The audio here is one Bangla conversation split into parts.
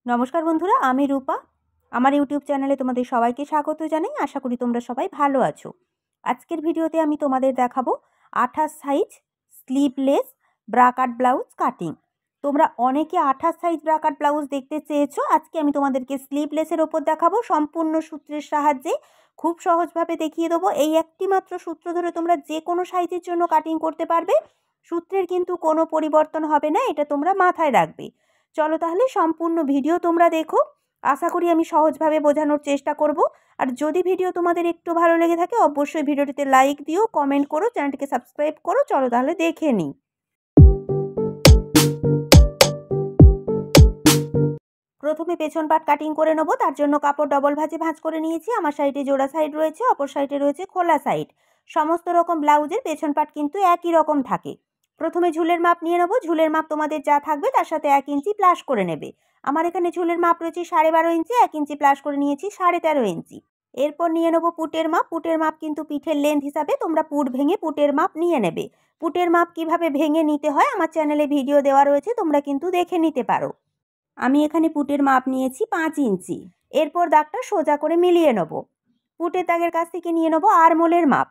নমস্কার বন্ধুরা, আমি রূপা। আমার ইউটিউব চ্যানেলে তোমাদের সবাইকে স্বাগত জানাই। আশা করি তোমরা সবাই ভালো আছো। আজকের ভিডিওতে আমি তোমাদের দেখাবো 28 সাইজ স্লিভলেস ব্রা কাট ব্লাউজ কাটিং। তোমরা অনেকে 28 সাইজ ব্রা কাট ব্লাউজ দেখতে চেয়েছো। আজকে আমি তোমাদেরকে স্লিভলেসের ওপর দেখাবো সম্পূর্ণ সূত্রের সাহায্যে। খুব সহজভাবে দেখিয়ে দেবো। এই একটি মাত্র সূত্র ধরে তোমরা যে কোনো সাইজের জন্য কাটিং করতে পারবে। সূত্রের কিন্তু কোনো পরিবর্তন হবে না, এটা তোমরা মাথায় রাখবে। চলো তাহলে সম্পূর্ণ ভিডিও তোমরা দেখো। আশা করি আমি সহজভাবে বোঝানোর চেষ্টা করব। আর যদি ভিডিও তোমাদের একটু ভালো লেগে থাকে অবশ্যই ভিডিওটিতে লাইক দিও, কমেন্ট করো, চ্যানেলটিকে সাবস্ক্রাইব করো। চলো তাহলে দেখে নিই। প্রথমে পেছন পাট কাটিং করে নেবো। তার জন্য কাপড় ডবল ভাঁজ করে নিয়েছি। আমার সাইডে জোড়া সাইড রয়েছে, অপর সাইডে রয়েছে খোলা সাইড। সমস্ত রকম ব্লাউজের পেছন পাট কিন্তু একই রকম থাকে। প্রথমে ঝুলের মাপ নিয়ে নেবো। ঝুলের মাপ তোমাদের যা থাকবে তার সাথে 1 ইঞ্চি প্লাস করে নেবে। আমার এখানে ঝুলের মাপ রয়েছে 12.5 ইঞ্চি, 1 ইঞ্চি প্লাস করে নিয়েছি 13.5 ইঞ্চি। এরপর নিয়ে নেবো পুটের মাপ। পুটের মাপ কিন্তু পিঠের লেন্থ হিসাবে তোমরা পুট ভেঙে পুটের মাপ নিয়ে নেবে। পুটের মাপ কিভাবে ভেঙে নিতে হয় আমার চ্যানেলে ভিডিও দেওয়া রয়েছে, তোমরা কিন্তু দেখে নিতে পারো। আমি এখানে পুটের মাপ নিয়েছি 5 ইঞ্চি। এরপর দাগটা সোজা করে মিলিয়ে নেব। পুটের দাগের কাছ থেকে নিয়ে নেব আরমোলের মাপ।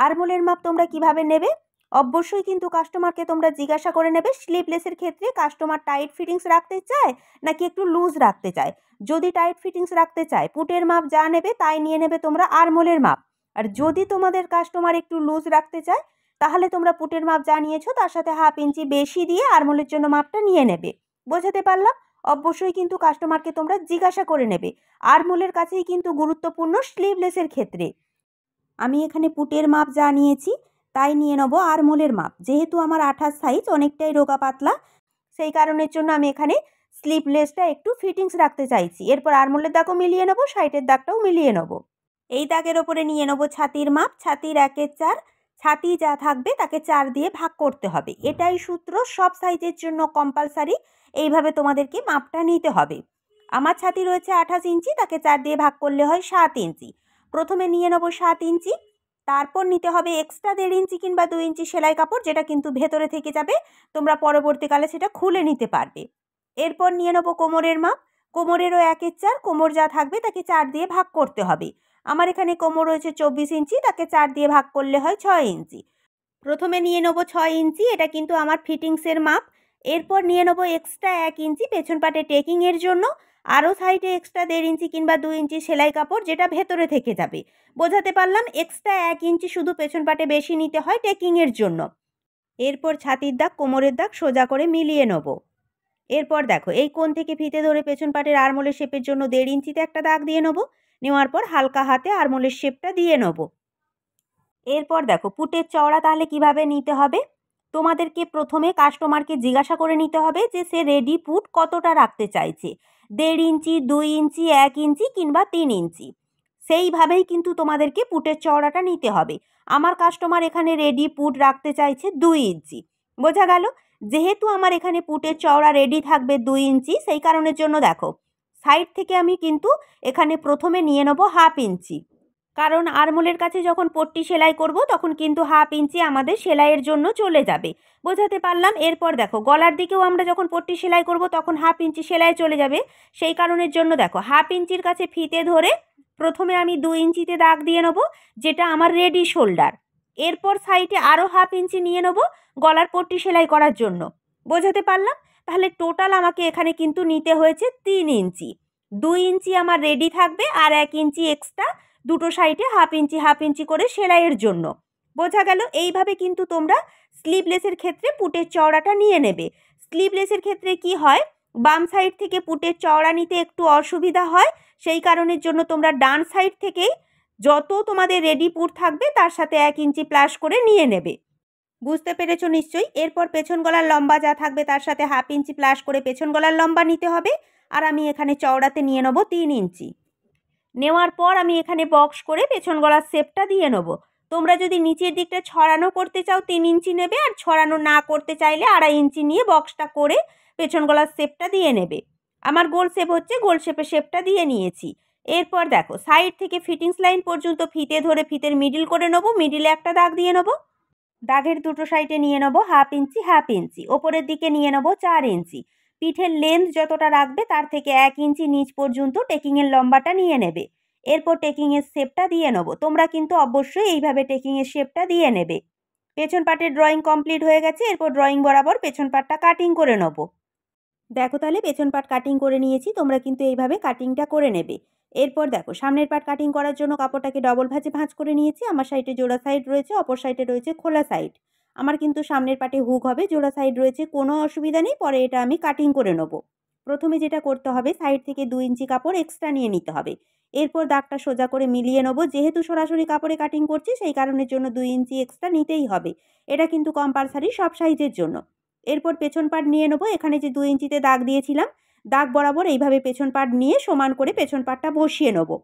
আরমোলের মাপ তোমরা কিভাবে নেবে অবশ্যই কিন্তু কাস্টমারকে তোমরা জিজ্ঞাসা করে নেবে। স্লিভলেসের ক্ষেত্রে কাস্টমার টাইট ফিটিংস রাখতে চায় নাকি একটু লুজ রাখতে চায়। যদি টাইট ফিটিংস রাখতে চায় পুটের মাপ যা নেবে তাই নিয়ে নেবে তোমরা আরমোলের মাপ। আর যদি তোমাদের কাস্টমার একটু লুজ রাখতে চায় তাহলে তোমরা পুটের মাপ যা নিয়েছো তার সাথে 1/2 ইঞ্চি বেশি দিয়ে আরমোলের জন্য মাপটা নিয়ে নেবে। বোঝাতে পারলাম? অবশ্যই কিন্তু কাস্টমারকে তোমরা জিজ্ঞাসা করে নেবে। আরমোলের কাছেই কিন্তু গুরুত্বপূর্ণ স্লিভলেসের ক্ষেত্রে। আমি এখানে পুটের মাপ যা নিয়েছি তাই নিয়ে নেব আরমোলের মাপ। যেহেতু আমার 28 সাইজ অনেকটাই রোগা পাতলা, সেই কারণের জন্য আমি এখানে স্লিভলেসটা একটু ফিটিংস রাখতে চাইছি। এরপর আরমোলের দাগও মিলিয়ে নেব, সাইডের দাগটাও মিলিয়ে নেব। এই দাগের ওপরে নিয়ে নেব ছাতির মাপ। ছাতির 1/4। ছাতি যা থাকবে তাকে 4 দিয়ে ভাগ করতে হবে। এটাই সূত্র, সব সাইজের জন্য কম্পালসারি। এইভাবে তোমাদেরকে মাপটা নিতে হবে। আমার ছাতি রয়েছে 28 ইঞ্চি, তাকে 4 দিয়ে ভাগ করলে হয় 7 ইঞ্চি। প্রথমে নিয়ে নেব 7 ইঞ্চি। তারপর নিতে হবে এক্সট্রা 1.5 ইঞ্চি কিংবা 2 ইঞ্চি সেলাই কাপড়, যেটা কিন্তু ভেতরে থেকে যাবে। তোমরা পরবর্তীকালে সেটা খুলে নিতে পারবে। এরপর নিয়ে নেব কোমরের মাপ। কোমরেরও 1/4। কোমর যা থাকবে তাকে 4 দিয়ে ভাগ করতে হবে। আমার এখানে কোমর রয়েছে 24 ইঞ্চি, তাকে 4 দিয়ে ভাগ করলে হয় 6 ইঞ্চি। প্রথমে নিয়ে নেব 6 ইঞ্চি, এটা কিন্তু আমার ফিটিংসের মাপ। এরপর নিয়ে নেব এক্সট্রা 1 ইঞ্চি পেছন পাটে টেকিংয়ের জন্য। আরও সাইডে এক্সট্রা 1.5 ইঞ্চি কিংবা 2 ইঞ্চি সেলাই কাপড়, যেটা ভেতরে থেকে যাবে। বোঝাতে পারলাম? এক্সট্রা 1 ইঞ্চি শুধু পেছন পাটে বেশি নিতে হয় টেকিংয়ের জন্য। এরপর ছাতির দাগ কোমরের দাগ সোজা করে মিলিয়ে নেব। এরপর দেখো এই কোণ থেকে ফিতে ধরে পেছন পাটের আরমোলের শেপের জন্য 1.5 ইঞ্চিতে একটা দাগ দিয়ে নেব। নেওয়ার পর হালকা হাতে আরমোলের শেপটা দিয়ে নেব। এরপর দেখো পুটের চওড়া তাহলে কিভাবে নিতে হবে। তোমাদেরকে প্রথমে কাস্টমারকে জিজ্ঞাসা করে নিতে হবে যে সে রেডি পুট কতটা রাখতে চাইছে। 1.5 ইঞ্চি, 2 ইঞ্চি, 1 ইঞ্চি কিংবা 3 ইঞ্চি। সেইভাবেই কিন্তু তোমাদেরকে পুটের চওড়াটা নিতে হবে। আমার কাস্টমার এখানে রেডি পুট রাখতে চাইছে 2 ইঞ্চি। বোঝা গেল? যেহেতু আমার এখানে পুটের চওড়া রেডি থাকবে 2 ইঞ্চি, সেই কারণের জন্য দেখো সাইড থেকে আমি কিন্তু এখানে প্রথমে নিয়ে নেব 1/2 ইঞ্চি। কারণ আরমোলের কাছে যখন পট্টি সেলাই করব তখন কিন্তু 1/2 ইঞ্চি আমাদের সেলাইয়ের জন্য চলে যাবে। বোঝাতে পারলাম? এরপর দেখো গলার দিকেও আমরা যখন পট্টি সেলাই করব তখন 1/2 ইঞ্চি সেলাই চলে যাবে। সেই কারণের জন্য দেখো 1/2 ইঞ্চির কাছে ফিতে ধরে প্রথমে আমি 2 ইঞ্চিতে দাগ দিয়ে নেব, যেটা আমার রেডি শোল্ডার। এরপর সাইডে আরও 1/2 ইঞ্চি নিয়ে নেব গলার পট্টি সেলাই করার জন্য। বোঝাতে পারলাম? তাহলে টোটাল আমাকে এখানে কিন্তু নিতে হয়েছে 3 ইঞ্চি। 2 ইঞ্চি আমার রেডি থাকবে আর 1 ইঞ্চি এক্সট্রা দুটো সাইডে 1/2 ইঞ্চি করে সেলাইয়ের জন্য। বোঝা গেল? এইভাবে কিন্তু তোমরা স্লিভলেসের ক্ষেত্রে পুটের চওড়াটা নিয়ে নেবে। স্লিভলেসের ক্ষেত্রে কি হয়, বাম সাইড থেকে পুটের চওড়া নিতে একটু অসুবিধা হয়। সেই কারণের জন্য তোমরা ডান সাইড থেকেই যত তোমাদের রেডি পুট থাকবে তার সাথে 1 ইঞ্চি প্লাস করে নিয়ে নেবে। বুঝতে পেরেছো নিশ্চয়ই? এরপর পেছন গলার লম্বা যা থাকবে তার সাথে 1/2 ইঞ্চি প্লাস করে পেছন গলার লম্বা নিতে হবে। আর আমি এখানে চওড়াতে নিয়ে নেব 3 ইঞ্চি। নেওয়ার পর আমি এখানে বক্স করে পেছন গলার শেপটা দিয়ে নেব। তোমরা যদি নিচের দিকটা ছড়ানো করতে চাও 3 ইঞ্চি নেবে, আর ছড়ানো না করতে চাইলে 2.5 ইঞ্চি নিয়ে বক্সটা করে পেছন গলার শেপটা দিয়ে নেবে। আমার গোল শেপ হচ্ছে, গোল শেপের শেপটা দিয়ে নিয়েছি। এরপর দেখো সাইড থেকে ফিটিংস লাইন পর্যন্ত ফিতে ধরে ফিতের মিডিল করে নেব। মিডিলে একটা দাগ দিয়ে নেব। দাগের দুটো সাইডে নিয়ে নেব 1/2 ইঞ্চি 1/2 ইঞ্চি। ওপরের দিকে নিয়ে নেব 4 ইঞ্চি। পিঠের লেন্থ যতটা রাখবে তার থেকে 1 ইঞ্চি নিচ পর্যন্ত টেকিংয়ের লম্বাটা নিয়ে নেবে। এরপর টেকিংয়ের শেপটা দিয়ে নেবো। তোমরা কিন্তু অবশ্যই এইভাবে টেকিংয়ের শেপটা দিয়ে নেবে। পেছন পাটের ড্রয়িং কমপ্লিট হয়ে গেছে। এরপর ড্রয়িং বরাবর পেছন পাটটা কাটিং করে নেবো। দেখো তাহলে পেছন পাট কাটিং করে নিয়েছি, তোমরা কিন্তু এইভাবে কাটিংটা করে নেবে। এরপর দেখো সামনের পাট কাটিং করার জন্য কাপড়টাকে ডবল ভাঁজে ভাঁজ করে নিয়েছি। আমার সাইডে জোড়া সাইড রয়েছে, অপর সাইডে রয়েছে খোলা সাইড। আমার কিন্তু সামনের পাটে হুক হবে, জোড়া সাইড রয়েছে, কোনো অসুবিধা নেই। পরে এটা আমি কাটিং করে নেব। প্রথমে যেটা করতে হবে, সাইড থেকে 2 ইঞ্চি কাপড় এক্সট্রা নিয়ে নিতে হবে। এরপর দাগটা সোজা করে মিলিয়ে নেবো। যেহেতু সরাসরি কাপড়ে কাটিং করছি সেই কারণের জন্য 2 ইঞ্চি এক্সট্রা নিতেই হবে। এটা কিন্তু কম্পালসারি সব সাইজের জন্য। এরপর পেছন পাট নিয়ে নেবো। এখানে যে 2 ইঞ্চিতে দাগ দিয়েছিলাম, দাগ বরাবর এইভাবে পেছন পাট নিয়ে সমান করে পেছন পাটটা বসিয়ে নেবো।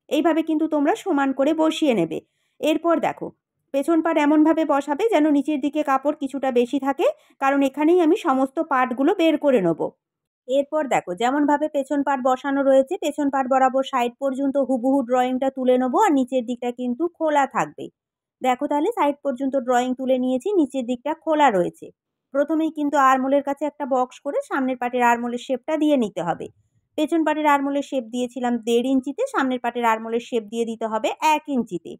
এইভাবে কিন্তু তোমরা সমান করে বসিয়ে নেবে। এরপর দেখো পেছন পাট এমনভাবে বসাবে যেন নিচের দিকে কাপড় কিছুটা বেশি থাকে, কারণ এখানেই আমি সমস্ত পাটগুলো বের করে নেবো। এরপর দেখো যেমনভাবে পেছন পাট বসানো রয়েছে, পেছন পাট বরাবর সাইড পর্যন্ত হুবহু ড্রয়িংটা তুলে নেবো। আর নিচের দিকটা কিন্তু খোলা থাকবে। দেখো তাহলে সাইড পর্যন্ত ড্রয়িং তুলে নিয়েছি, নিচের দিকটা খোলা রয়েছে। প্রথমেই কিন্তু আরমোলের কাছে একটা বক্স করে সামনের পাটের আরমোলের শেপটা দিয়ে নিতে হবে। পেছন পাটের আরমোলের শেপ দিয়েছিলাম 1.5 ইঞ্চিতে, সামনের পাটের আরমোলের শেপ দিয়ে দিতে হবে 1 ইঞ্চিতে।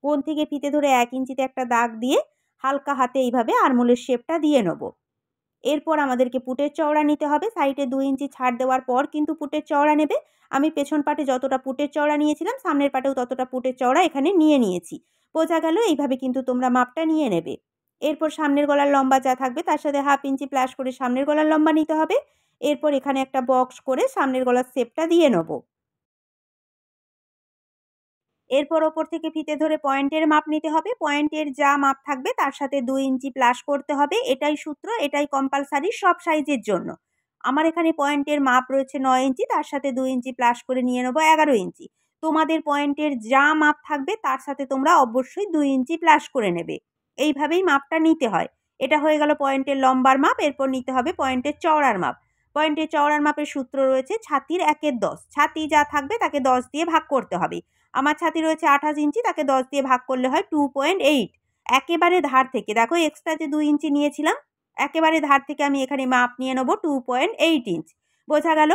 কোণ থেকে ফিতে ধরে 1 ইঞ্চিতে একটা দাগ দিয়ে হালকা হাতে এইভাবে আরমোলের শেপটা দিয়ে নেব। এরপর আমাদেরকে পুটের চওড়া নিতে হবে। সাইডে 2 ইঞ্চি ছাড় দেওয়ার পর কিন্তু পুটের চওড়া নেবে। আমি পেছন পাটে যতটা পুটের চওড়া নিয়েছিলাম সামনের পাটেও ততটা পুটের চওড়া এখানে নিয়ে নিয়েছি। বোঝা গেল? এইভাবে কিন্তু তোমরা মাপটা নিয়ে নেবে। এরপর সামনের গলার লম্বা যা থাকবে তার সাথে 1/2 ইঞ্চি প্লাস করে সামনের গলার লম্বা নিতে হবে। এরপর এখানে একটা বক্স করে সামনের গলার শেপটা দিয়ে নেব। এরপর ওপর থেকে ফিতে ধরে পয়েন্টের মাপ নিতে হবে। পয়েন্টের যা মাপ থাকবে তার সাথে 2 ইঞ্চি প্লাস করতে হবে। এটাই সূত্র, এটাই কম্পালসারি সব সাইজের জন্য। আমার এখানে পয়েন্টের মাপ রয়েছে 9 ইঞ্চি, তার সাথে 2 ইঞ্চি প্লাস করে নিয়ে নেবো 11 ইঞ্চি। তোমাদের পয়েন্টের যা মাপ থাকবে তার সাথে তোমরা অবশ্যই 2 ইঞ্চি প্লাস করে নেবে। এইভাবেই মাপটা নিতে হয়। এটা হয়ে গেল পয়েন্টের লম্বার মাপ। এরপর নিতে হবে পয়েন্টের চওড়ার মাপ। পয়েন্টের চওড়ার মাপের সূত্র রয়েছে ছাতির 1/10। ছাতি যা থাকবে তাকে 10 দিয়ে ভাগ করতে হবে। আমার ছাতি রয়েছে 28 ইঞ্চি, তাকে 10 দিয়ে ভাগ করলে হয় 2.8। একেবারে ধার থেকে দেখো এক্সট্রা যে 2 ইঞ্চি নিয়েছিলাম, একেবারে ধার থেকে আমি এখানে মাপ নিয়ে নেবো 2.8 ইঞ্চ। বোঝা গেল?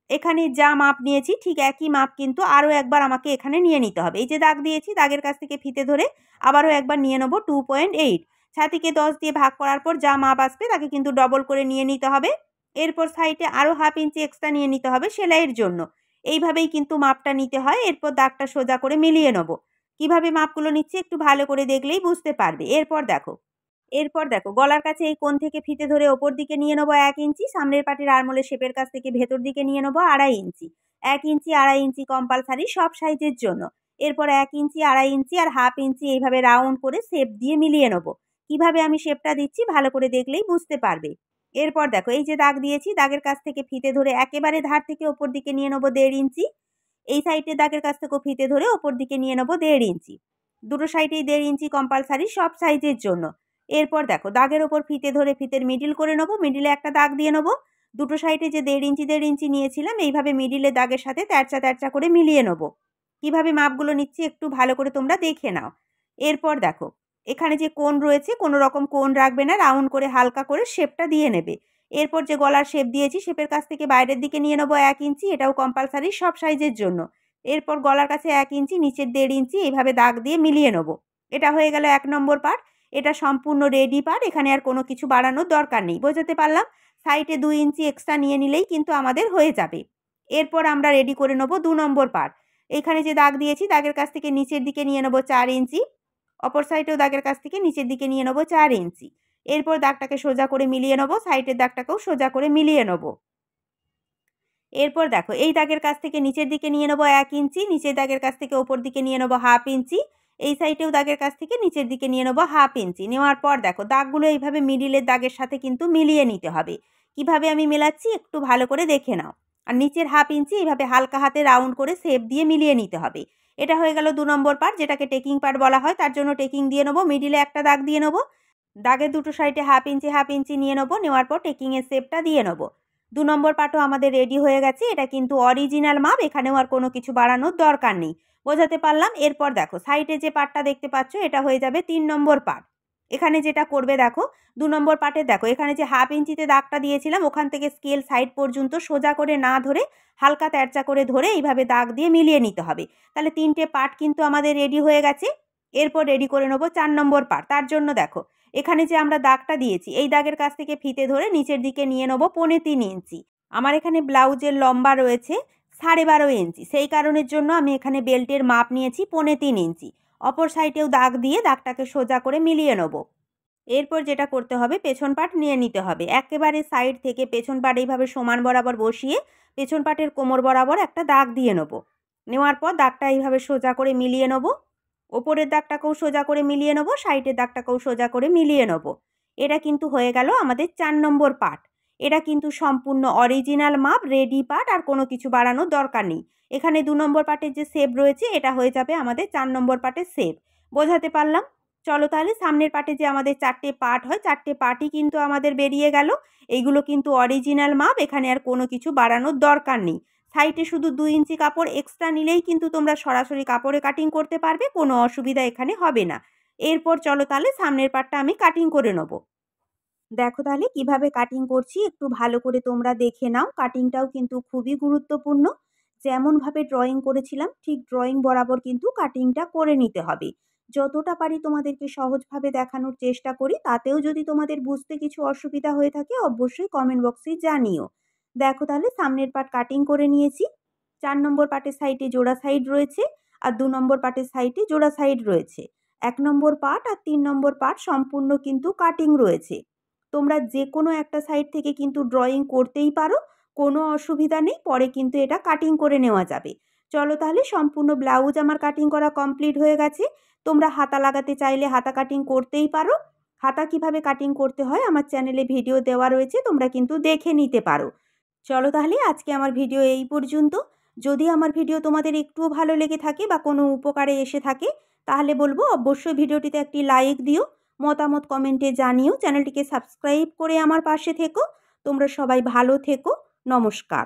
এখানে যা মাপ নিয়েছি ঠিক একই মাপ কিন্তু আরও একবার আমাকে এখানে নিয়ে নিতে হবে। এই যে দাগ দিয়েছি, দাগের কাছ থেকে ফিতে ধরে আবারও একবার নিয়ে নেবো 2.8। ছাতিকে 10 দিয়ে ভাগ করার পর যা মাপ আসবে তাকে কিন্তু ডবল করে নিয়ে নিতে হবে। এরপর সাইডে আরও 1/2 ইঞ্চি এক্সট্রা নিয়ে নিতে হবে সেলাইয়ের জন্য। এইভাবেই কিন্তু মাপটা নিতে হয়। এরপর দাগটা সোজা করে মিলিয়ে নেব। কিভাবে মাপগুলো নিচ্ছি একটু ভালো করে দেখলেই বুঝতে পারবে। এরপর দেখো গলার কাছে এই কোণ থেকে ফিতে ধরে ওপর দিকে নিয়ে নেবো 1 ইঞ্চি। সামনের পাটির আরমোলের শেপের কাছ থেকে ভেতর দিকে নিয়ে নেবো 2.5 ইঞ্চি। 1 ইঞ্চি 2.5 ইঞ্চি কম্পালসারি সব সাইজের জন্য। এরপর 1 ইঞ্চি 2.5 ইঞ্চি আর 1/2 ইঞ্চি এইভাবে রাউন্ড করে শেপ দিয়ে মিলিয়ে নেব। কিভাবে আমি শেপটা দিচ্ছি ভালো করে দেখলেই বুঝতে পারবে। এরপর দেখো এই যে দাগ দিয়েছি, দাগের কাছ থেকে ফিতে ধরে একেবারে ধার থেকে ওপর দিকে নিয়ে নেবো 1.5 ইঞ্চি। এই সাইডে দাগের কাছ থেকেও ফিতে ধরে ওপর দিকে নিয়ে নেবো 1.5 ইঞ্চি। দুটো সাইডেই 1.5 ইঞ্চি কম্পালসারি সব সাইজের জন্য। এরপর দেখো দাগের ওপর ফিতে ধরে ফিতের মিডিল করে নেবো। মিডিলে একটা দাগ দিয়ে নেবো। দুটো সাইডে যে 1.5 ইঞ্চি নিয়েছিলাম এইভাবে মিডিলের দাগের সাথে তেরচা তেরচা করে মিলিয়ে নেবো। কিভাবে মাপগুলো নিচ্ছি একটু ভালো করে তোমরা দেখে নাও। এরপর দেখো এখানে যে কোণ রয়েছে কোনো রকম কোণ রাখবে না, রাউন্ড করে হালকা করে শেপটা দিয়ে নেবে। এরপর যে গলার শেপ দিয়েছি শেপের কাছ থেকে বাইরের দিকে নিয়ে নেবো 1 ইঞ্চি। এটাও কম্পালসারি সব সাইজের জন্য। এরপর গলার কাছে 1 ইঞ্চি, নিচের 1.5 ইঞ্চি এইভাবে দাগ দিয়ে মিলিয়ে নেবো। এটা হয়ে গেল 1 নম্বর পার্ট। এটা সম্পূর্ণ রেডি পার্ট, এখানে আর কোনো কিছু বাড়ানোর দরকার নেই। বোঝাতে পারলাম? সাইডে 2 ইঞ্চি এক্সট্রা নিয়ে নিলেই কিন্তু আমাদের হয়ে যাবে। এরপর আমরা রেডি করে নেবো 2 নম্বর পার্ট। এখানে যে দাগ দিয়েছি দাগের কাছ থেকে নিচের দিকে নিয়ে নেবো 4 ইঞ্চি। অপর সাইডেও দাগের কাছ থেকে নিচের দিকে নিয়ে নেবো 4 ইঞ্চি। এরপর দাগটাকে সোজা করে মিলিয়ে নেবো, সাইডের দাগটাকেও সোজা করে মিলিয়ে নেবো। এরপর দেখো এই দাগের কাছ থেকে নিচের দিকে নিয়ে নেবো 1 ইঞ্চি, নিচের দাগের কাছ থেকে ওপর দিকে নিয়ে নেবো 1/2 ইঞ্চি। এই সাইডেও দাগের কাছ থেকে নিচের দিকে নিয়ে নেবো 1/2 ইঞ্চি। নেওয়ার পর দেখো দাগগুলো এইভাবে মিডিলের দাগের সাথে কিন্তু মিলিয়ে নিতে হবে। কিভাবে আমি মেলাচ্ছি একটু ভালো করে দেখে নাও। আর নিচের 1/2 ইঞ্চি এইভাবে হালকা হাতে রাউন্ড করে শেপ দিয়ে মিলিয়ে নিতে হবে। এটা হয়ে গেল 2 নম্বর পার্ট, যেটাকে টেকিং পার্ট বলা হয়। তার জন্য টেকিং দিয়ে নেবো, মিডিলে একটা দাগ দিয়ে নেবো। দাগের দুটো সাইডে 1/2 ইঞ্চি নিয়ে নেবো। নেওয়ার পর টেকিংয়ের শেপটা দিয়ে নেবো। 2 নম্বর পার্টও আমাদের রেডি হয়ে গেছে। এটা কিন্তু অরিজিনাল মাপ, এখানেও আর কোনো কিছু বাড়ানোর দরকার নেই। বোঝাতে পারলাম? এরপর দেখো সাইডে যে পার্টটা দেখতে পাচ্ছ এটা হয়ে যাবে 3 নম্বর পার্ট। এখানে যেটা করবে দেখো 2 নম্বর পার্টে দেখো এখানে যে 1/2 ইঞ্চিতে দাগটা দিয়েছিলাম ওখান থেকে স্কেল সাইড পর্যন্ত সোজা করে না ধরে হালকা তেরচা করে ধরে এইভাবে দাগ দিয়ে মিলিয়ে নিতে হবে। তাহলে 3টে পার্ট কিন্তু আমাদের রেডি হয়ে গেছে। এরপর রেডি করে নেবো 4 নম্বর পার্ট। তার জন্য দেখো এখানে যে আমরা দাগটা দিয়েছি এই দাগের কাছ থেকে ফিতে ধরে নিচের দিকে নিয়ে নেবো 3.25 ইঞ্চি। আমার এখানে ব্লাউজের লম্বা রয়েছে 12.5 ইঞ্চি, সেই কারণের জন্য আমি এখানে বেল্টের মাপ নিয়েছি 3.25 ইঞ্চি। অপর সাইডেও দাগ দিয়ে দাগটাকে সোজা করে মিলিয়ে নেব। এরপর যেটা করতে হবে পেছন পাট নিয়ে নিতে হবে। একেবারে সাইড থেকে পেছন পাট এইভাবে সমান বরাবর বসিয়ে পেছন পাটের কোমর বরাবর একটা দাগ দিয়ে নেব। নেওয়ার পর দাগটা এইভাবে সোজা করে মিলিয়ে নেব। ওপরের দাগটাকেও সোজা করে মিলিয়ে নেব, সাইডের দাগটাকেও সোজা করে মিলিয়ে নেব। এটা কিন্তু হয়ে গেল আমাদের 4 নম্বর পার্ট। এটা কিন্তু সম্পূর্ণ অরিজিনাল মাপ, রেডি পার্ট, আর কোনো কিছু বাড়ানোর দরকার নেই। এখানে 2 নম্বর পার্টের যে শেপ রয়েছে এটা হয়ে যাবে আমাদের 4 নম্বর পার্টের শেপ। বোঝাতে পারলাম? চলো তাহলে সামনের পার্টে যে আমাদের 4টে পার্ট হয় 4টে পার্টই কিন্তু আমাদের বেরিয়ে গেল। এইগুলো কিন্তু অরিজিনাল মাপ, এখানে আর কোনো কিছু বাড়ানোর দরকার নেই। সাইডে শুধু 2 ইঞ্চি কাপড় এক্সট্রা নিলেই কিন্তু তোমরা সরাসরি কাপড়ে কাটিং করতে পারবে, কোনো অসুবিধা এখানে হবে না। এরপর চলো তাহলে সামনের পার্টটা আমি কাটিং করে নেব। দেখো তাহলে কিভাবে কাটিং করছি একটু ভালো করে তোমরা দেখে নাও। কাটিংটাও কিন্তু খুবই গুরুত্বপূর্ণ। যেমনভাবে ড্রয়িং করেছিলাম ঠিক ড্রয়িং বরাবর কিন্তু কাটিংটা করে নিতে হবে। যতটা পারি তোমাদেরকে সহজভাবে দেখানোর চেষ্টা করি। তাতেও যদি তোমাদের বুঝতে কিছু অসুবিধা হয়ে থাকে অবশ্যই কমেন্ট বক্সে জানিও। দেখো তাহলে সামনের পার্ট কাটিং করে নিয়েছি। 4 নম্বর পার্টের সাইডে জোড়া সাইড রয়েছে আর 2 নম্বর পার্টের সাইডে জোড়া সাইড রয়েছে। 1 নম্বর পার্ট আর 3 নম্বর পার্ট সম্পূর্ণ কিন্তু কাটিং রয়েছে। তোমরা যে কোনো একটা সাইড থেকে কিন্তু ড্রয়িং করতেই পারো, কোনো অসুবিধা নেই। পরে কিন্তু এটা কাটিং করে নেওয়া যাবে। চলো তাহলে সম্পূর্ণ ব্লাউজ আমার কাটিং করা কমপ্লিট হয়ে গেছে। তোমরা হাতা লাগাতে চাইলে হাতা কাটিং করতেই পারো। হাতা কিভাবে কাটিং করতে হয় আমার চ্যানেলে ভিডিও দেওয়া রয়েছে, তোমরা কিন্তু দেখে নিতে পারো। চলো তাহলে আজকে আমার ভিডিও এই পর্যন্ত। যদি আমার ভিডিও তোমাদের একটুও ভালো লেগে থাকে বা কোনো উপকারে এসে থাকে তাহলে বলবো অবশ্যই ভিডিওটিতে একটি লাইক দিও, মতামত কমেন্টে জানিও, চ্যানেলটিকে সাবস্ক্রাইব করে আমার পাশে থেকো। তোমরা সবাই ভালো থেকো। নমস্কার।